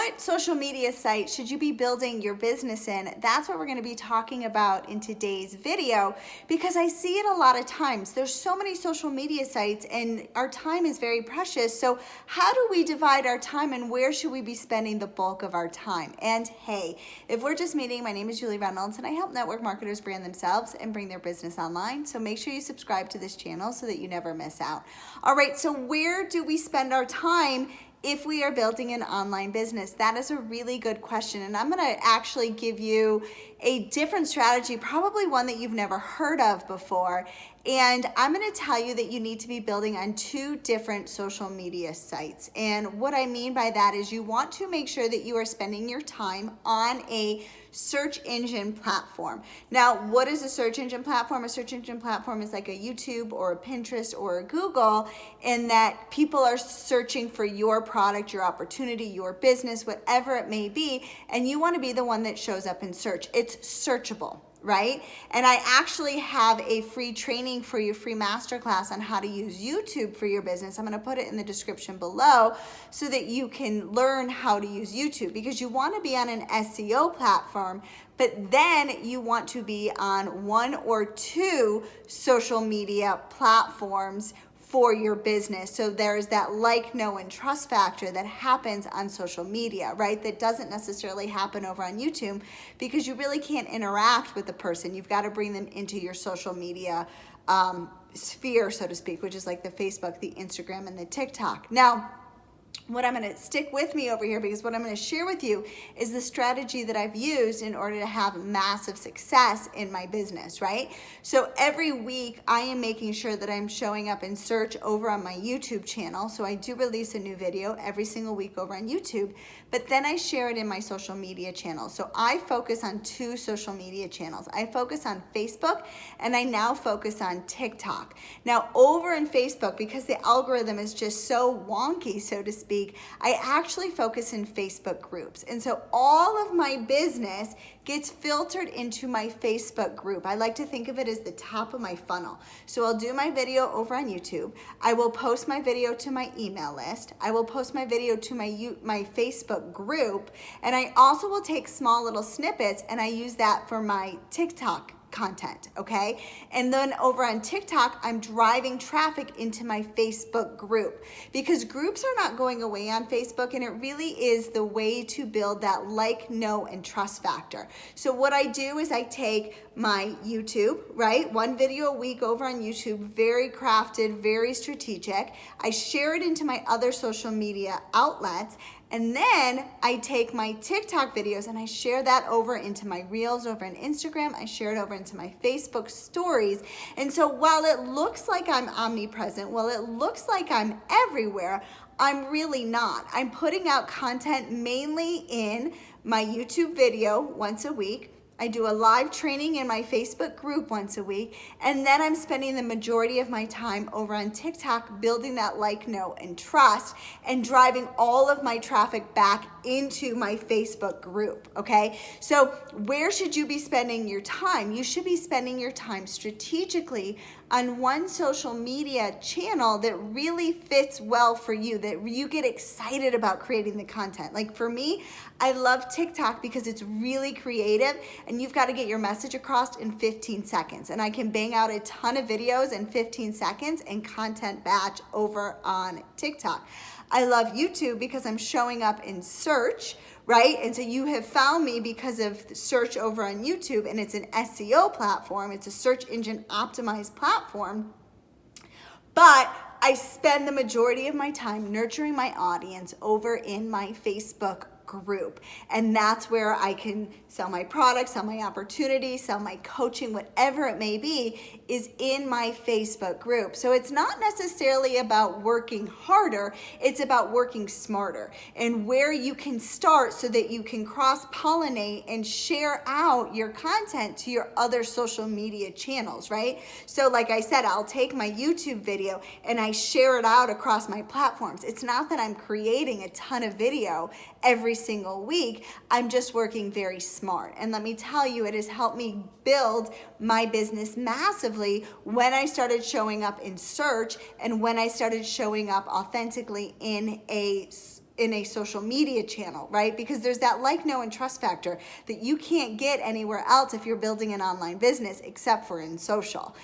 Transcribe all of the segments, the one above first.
what social media site should you be building your business in? That's what we're going to be talking about in today's video, because I see it a lot of times. There's so many social media sites and our time is very precious. So how do we divide our time and where should we be spending the bulk of our time? And hey, if we're just meeting, my name is Reynolds and I help network marketers brand themselves and bring their business online. So make sure you subscribe to this channel so that you never miss out. All right, so where do we spend our time if we are building an online business? That is a really good question, and I'm going to actually give you a different strategy, probably one that you've never heard of before. And I'm going to tell you that you need to be building on 2 different social media sites. And what I mean by that is you want to make sure that you are spending your time on a search engine platform. Now, what is a search engine platform? A search engine platform is like a YouTube or a Pinterest or a Google, in that people are searching for your product, your opportunity, your business, whatever it may be, and you want to be the one that shows up in search. It's searchable, right? And I actually have a free training for you, free masterclass on how to use YouTube for your business. I'm going to put it in the description below so that you can learn how to use YouTube, because you want to be on an SEO platform, but then you want to be on 1 or 2 social media platforms for your business. So there's that like, know, and trust factor that happens on social media, right? That doesn't necessarily happen over on YouTube, because you really can't interact with the person. You've got to bring them into your social media sphere, so to speak, which is like the Facebook, the Instagram, and the TikTok. Now, what I'm going to stick with me over here, because what I'm going to share with you is the strategy that I've used in order to have massive success in my business, right? So every week I am making sure that I'm showing up in search over on my YouTube channel. So I do release a new video every single week over on YouTube, but then I share it in my social media channels. So I focus on 2 social media channels. I focus on Facebook, and I now focus on TikTok. Now over in Facebook, because the algorithm is just so wonky, so to speak, I actually focus in Facebook groups. And so all of my business gets filtered into my Facebook group. I like to think of it as the top of my funnel. So I'll do my video over on YouTube. I will post my video to my email list. I will post my video to my Facebook group. And I also will take small little snippets and I use that for my TikTok content, okay? And then over on TikTok, I'm driving traffic into my Facebook group, because groups are not going away on Facebook, and it really is the way to build that like, know, and trust factor. So what I do is I take my YouTube, right? 1 video a week over on YouTube, very crafted, very strategic. I share it into my other social media outlets. And then I take my TikTok videos and I share that over into my Reels over on Instagram. I share it over into my Facebook stories. And so while it looks like I'm omnipresent, while it looks like I'm everywhere, I'm really not. I'm putting out content mainly in my YouTube video once a week. I do a live training in my Facebook group once a week, and then I'm spending the majority of my time over on TikTok building that like, know, and trust, and driving all of my traffic back into my Facebook group, okay? So where should you be spending your time? You should be spending your time strategically on 1 social media channel that really fits well for you, that you get excited about creating the content. Like for me, I love TikTok because it's really creative and you've got to get your message across in 15 seconds. And I can bang out a ton of videos in 15 seconds and content batch over on TikTok. I love YouTube because I'm showing up in search, right? And so you have found me because of search over on YouTube, and it's an SEO platform. It's a search engine optimized platform. But I spend the majority of my time nurturing my audience over in my Facebook group. And that's where I can sell my products, sell my opportunity, sell my coaching, whatever it may be, is in my Facebook group. So it's not necessarily about working harder, it's about working smarter, and where you can start so that you can cross-pollinate and share out your content to your other social media channels, right? So like I said, I'll take my YouTube video and I share it out across my platforms. It's not that I'm creating a ton of video every single week. I'm just working very smart. And let me tell you, it has helped me build my business massively when I started showing up in search and when I started showing up authentically in a in a social media channel, right? Because there's that like, know, and trust factor that you can't get anywhere else if you're building an online business except for in social.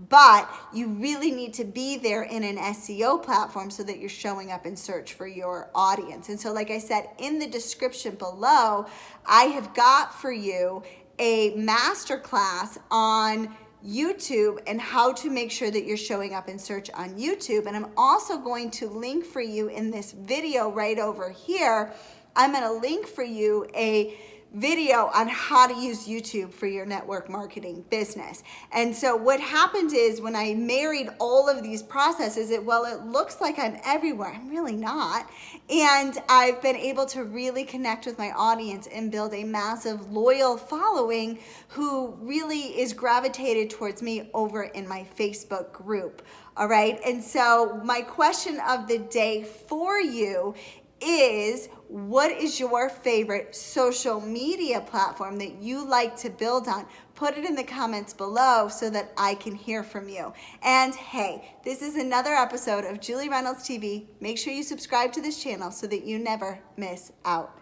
But you really need to be there in an SEO platform so that you're showing up in search for your audience. And so like I said, in the description below, I have got for you a masterclass on YouTube and how to make sure that you're showing up in search on YouTube. And I'm also going to link for you in this video right over here. I'm going to link for you a video on how to use YouTube for your network marketing business. And so what happened is when I married all of these processes, it looks like I'm everywhere. I'm really not. And I've been able to really connect with my audience and build a massive loyal following who really is gravitated towards me over in my Facebook group. All right. And so my question of the day for you is, what is your favorite social media platform that you like to build on? Put it in the comments below so that I can hear from you. And hey, this is another episode of Julie Reynolds TV. Make sure you subscribe to this channel so that you never miss out.